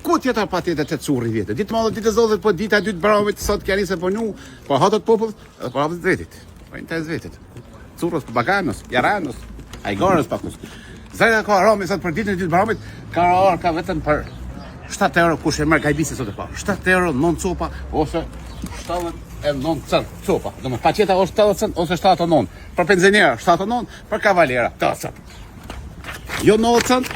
Ku tjetër pa tjetër të curri vjetë. Ditë madhe, ditë zodhe, po dita 2 të baramit, sot kja nisë po nu, po hatët popull, edhe po hapët vetit. Po interes vetit. Currës, Papaganës, Jaranës, Ajgarës, pakus. Zajda ka arami sot për ditën e 2 të baramit, ka vetëm për 7 euro kush e merr gajbisi sot e pa. 7 euro 9 copa ose 79 cent copa. Do më paqeta ose 70 cent ose 79. Për penzionera 79, për kavalera 80 cent. Jo 90 cent,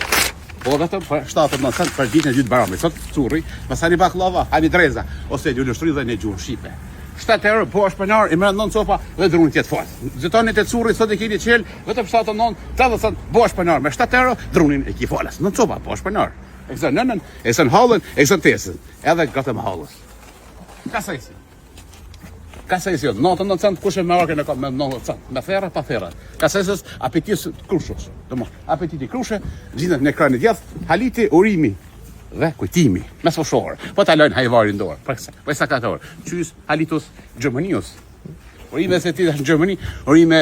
po vetëm për 79 cent për ditën e 2 të baramit. Sot curri, pasani baklava, hani dreza ose lulështri dhe në gjuhën shqipe. 7 euro po është përnar, i merr 9 copa dhe drunit jetë fal. Zetonit e currit sot e keni qel, vetëm 79, 80 cent po është përnar me 7 euro, drunin e ki falas. 9 copa po është përnar. E kësën nënën, e kësën halën, e kësën tesën. Edhe gëtëm halës. Ka sa isi jo, 99 cent kush e me arke në ka me 90 cent. Me thera, pa thera. Ka sa isës apetis krushos. Apetiti krushe, gjithët në ekranit djath, haliti, urimi dhe kujtimi. Mes foshorë. Po ta lojnë hajvari ndorë. Për sa katorë. Qys halitus Gjermanius. Urime se ti në Gjermani, urime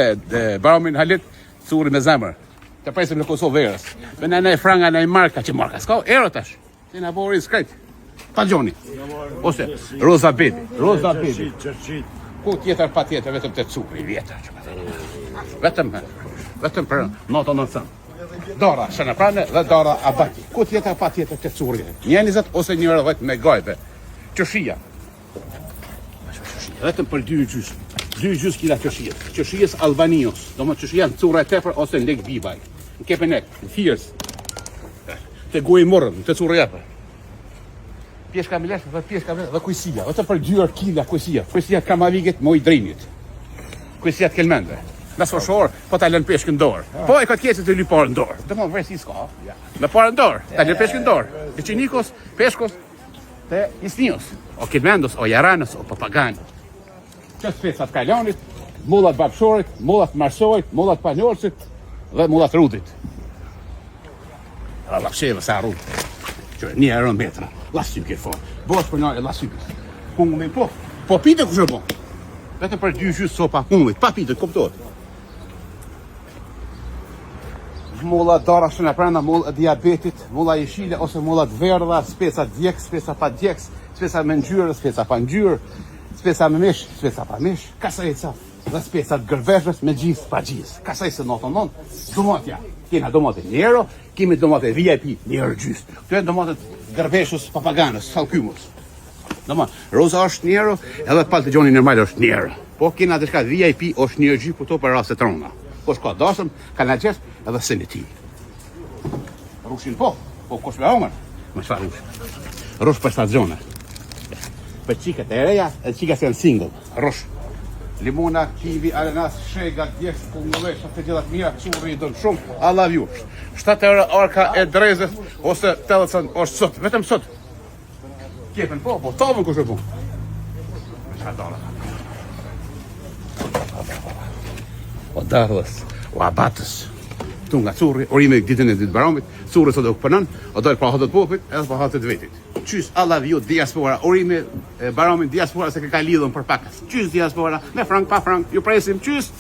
baramin halit, curi me zemër. Të presim në Kosovë verës. Për në franga, në marka, që marka s'ka, ero tash. Që në bori s'krejt. Pa gjoni. Ose, Roza Bedi. Ku tjetër pa tjetër, vetëm të cukri vjetër. Vetëm për 99 cent. Dora Shënëprane dhe Dora Abati. Ku tjetër pa tjetër të cukri. 20 ose 1 me gajbe. Qëshia. Vetëm për 2 gjysë. 2 gjysë kila qëshijet. Qëshijes Albanios. Do më qëshia në cura e tepër ose në lek bibaj. Në kepenek, në fiers. Të gojë morën, të cura jepër. Pjeshka milesh dhe pjeshka milesh dhe kujësia. Vetëm për 2 kila kujësia. Kujësia kamaviget më i drinit. Kujësia të kelmende. Mes foshor, po ta lën peshkën dorë. Po e ka të kjesit të ly parë në dorë. Dhe më vërë si s'ka. Me parë në dorë. Ta lën peshkën dorë. E qinikos, peshkos, të isnios. O kelmendos, o jaranës, o papaganës. Që specat kaljanit, mullat babshorit, mullat marsorit, mullat panjorësit dhe mullat rudit. Dhe laksheve sa rudit. Që 1 euro metra. Lasyke fort. Bosh për nërë e lasykës. Pungulli po. Po pite kush e bo. Vetëm për 2 gjysë sopa pungullit. Pa pite, kuptot. Mulla Dora Shënëprana, mulla diabetit, mulla jeshile ose mulla të verdha, speca djeks, speca pa djeks, speca me ngjyrë, speca pa ngjyrë, speca me mish, speca pa mish, kasajca dhe speca të gërveshës me gjithë pa gjithë. Kasajse 99, domatja. Kena domate 1 euro, kemi domate VIP 1 euro gjysë. Këto e domate gërveshës papaganës, salkymus. Doma, roza është 1 euro, edhe palë të gjoni normal është 1 euro. Po kena të shka VIP është 1 euro gjysë, po to për rase trona. Po shka dasëm, ka në gjesë edhe sënë ti. Rushin po kosh me hongër. Me qëfa rush? Rush për stacione. Për qiket e reja, e qiket se janë single. Rush. Limona, kiwi, ananas, shega, djeks, pungulesh, të gjithat mira, qurri, dënë shumë, I love you. 7 euro arka e drezës, ose 80 është sot, vetëm sot. Kjepen po tavën kush e po. Qa dole. O darës, o abatës. Tu nga curri, orime ditën e 2 të baramit, curri sot e këpënën, o dojnë pa hatët popit, edhe pa hatët vetit. Qys, I love you, diaspora, orime baramit diaspora se ka lidhën për pakas. Qys diaspora, me frank, pa frank, ju presim, qys.